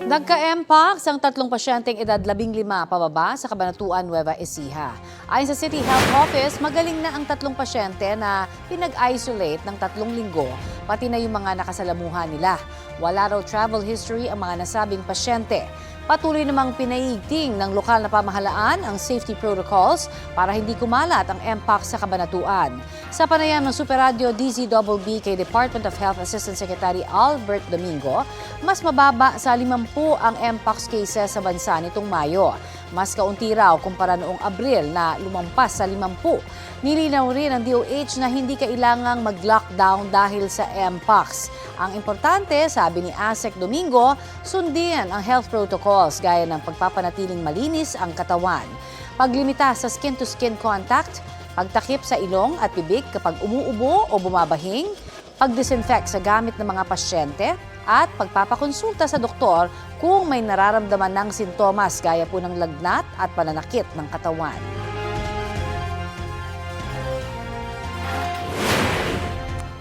Nagka-mpox ang 3 pasyenteng edad 15 pababa sa Cabanatuan, Nueva Ecija. Ayon sa City Health Office, magaling na ang 3 pasyente na pinag-isolate ng 3 linggo, pati na yung mga nakasalamuhan nila. Wala raw travel history ang mga nasabing pasyente. Patuloy namang pinaigting ng lokal na pamahalaan ang safety protocols para hindi kumalat ang mpox sa Cabanatuan. Sa panayam ng Super Radio DZBB kay Department of Health Assistant Secretary Albert Domingo, mas mababa sa 50 ang mpox cases sa bansa nitong Mayo. Mas kaunti raw kumpara noong Abril na lumampas sa 50. Nilinaw rin ng DOH na hindi kailangang mag-lockdown dahil sa mpox. Ang importante, sabi ni ASEC Domingo, sundin ang health protocols gaya ng pagpapanatiling malinis ang katawan, paglimita sa skin-to-skin contact, pagtakip sa ilong at bibig kapag umuubo o bumabahing, pagdisinfect sa gamit ng mga pasyente, at pagpapakonsulta sa doktor kung may nararamdaman ng sintomas gaya po ng lagnat at pananakit ng katawan.